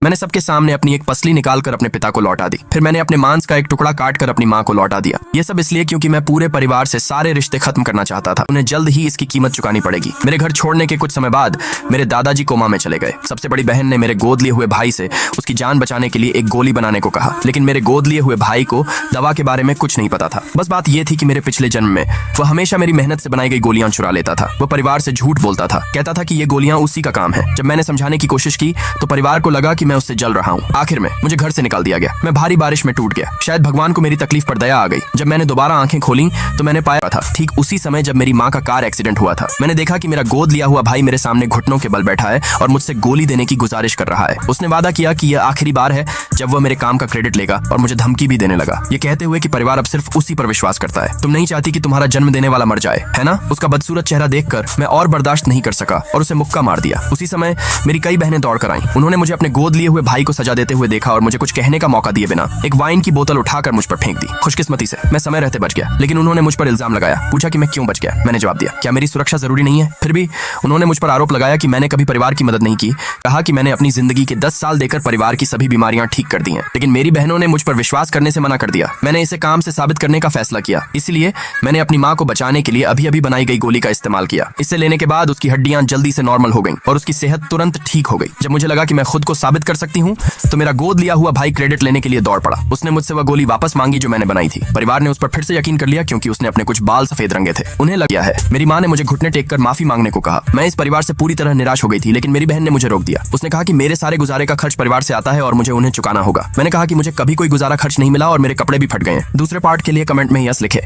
मैंने सबके सामने अपनी एक पसली निकालकर अपने पिता को लौटा दी। फिर मैंने अपने मांस का एक टुकड़ा काटकर अपनी माँ को लौटा दिया। ये सब इसलिए क्योंकि मैं पूरे परिवार से सारे रिश्ते खत्म करना चाहता था। उन्हें जल्द ही इसकी कीमत चुकानी पड़ेगी। मेरे घर छोड़ने के कुछ समय बाद मेरे दादाजी कोमा में चले गए। सबसे बड़ी बहन ने मेरे गोद लिए हुए भाई से उसकी जान बचाने के लिए एक गोली बनाने को कहा, लेकिन मेरे गोद लिए हुए भाई को दवा के बारे में कुछ नहीं पता था। बस बात यह थी कि मेरे पिछले जन्म में वह हमेशा मेरी मेहनत से बनाई गई गोलियां चुरा लेता था। वह परिवार से झूठ बोलता था, कहता था कि ये गोलियां उसी का काम है। जब मैंने समझाने की कोशिश की तो परिवार को लगा कि मैं उससे जल रहा हूँ। आखिर में मुझे घर से निकाल दिया गया। मैं भारी बारिश में टूट गया। शायद भगवान को मेरी तकलीफ पर दया आ गई। जब मैंने दोबारा आंखें खोली तो मैंने पाया था ठीक उसी समय जब मेरी माँ का कार एक्सीडेंट हुआ था। मैंने देखा कि मेरा गोद लिया हुआ भाई मेरे सामने घुटनों के बल बैठा है और मुझसे गोली देने की गुजारिश कर रहा है। उसने वादा किया कि यह आखिरी बार है जब वह मेरे काम का क्रेडिट लेगा और मुझे धमकी भी देने लगा, ये कहते हुए कि परिवार अब सिर्फ उसी पर विश्वास करता है। तुम नहीं चाहती कि तुम्हारा जन्म देने वाला मर जाए, है ना? उसका बदसूरत चेहरा देखकर मैं और बर्दाश्त नहीं कर सका और उसे मुक्का मार दिया। उसी समय मेरी कई बहनें दौड़ कर आईं। उन्होंने मुझे अपने गोद लिए हुए भाई को सजा देते हुए देखा और मुझे कुछ कहने का मौका दिए बिना एक वाइन की बोतल उठाकर मुझ पर फेंक दी। खुशकिस्मती से मैं समय रहते बच गया, लेकिन उन्होंने मुझ पर इल्जाम लगाया। पूछा कि मैं क्यों बच गया। मैंने जवाब दिया, क्या मेरी सुरक्षा जरूरी नहीं है? फिर भी उन्होंने मुझ पर आरोप लगाया कि मैंने कभी परिवार की मदद नहीं की। कहा कि मैंने अपनी जिंदगी के 10 साल देकर परिवार की सभी बीमारियां ठीक कर दी हैं, लेकिन मेरी बहनों ने मुझ पर विश्वास करने से मना कर दिया। मैंने इसे काम से साबित करने का फैसला किया, इसलिए मैंने अपनी माँ को बचाने के लिए अभी अभी बनाई गई गोली का इस्तेमाल किया। इसे लेने के बाद उसकी हड्डियां जल्दी से नॉर्मल हो गईं और उसकी सेहत तुरंत ठीक हो गई। जब मुझे लगा कि मैं खुद को साबित कर सकती हूँ तो मेरा गोद लिया हुआ भाई क्रेडिट लेने के लिए दौड़ पड़ा। उसने मुझसे वह गोली वापस मांगी जो मैंने बनाई थी। परिवार ने उस पर फिर से यकीन कर लिया क्योंकि उसने अपने कुछ बाल सफेद रंगे थे। उन्हें लग गया है। मेरी माँ ने मुझे घुटने टेक कर माफी मांगने को कहा। मैं इस परिवार से पूरी तरह निराश हो गई थी, लेकिन मेरी बहन ने मुझे रोक दिया। उसने कहा कि मेरे सारे गुजारे का खर्च परिवार से आता है और मुझे उन्हें चुकाना होगा। मैंने कहा कि मुझे कभी कोई गुजारा खर्च नहीं मिला और मेरे कपड़े भी फट गए हैं। दूसरे पार्ट के लिए कमेंट में यस लिखे।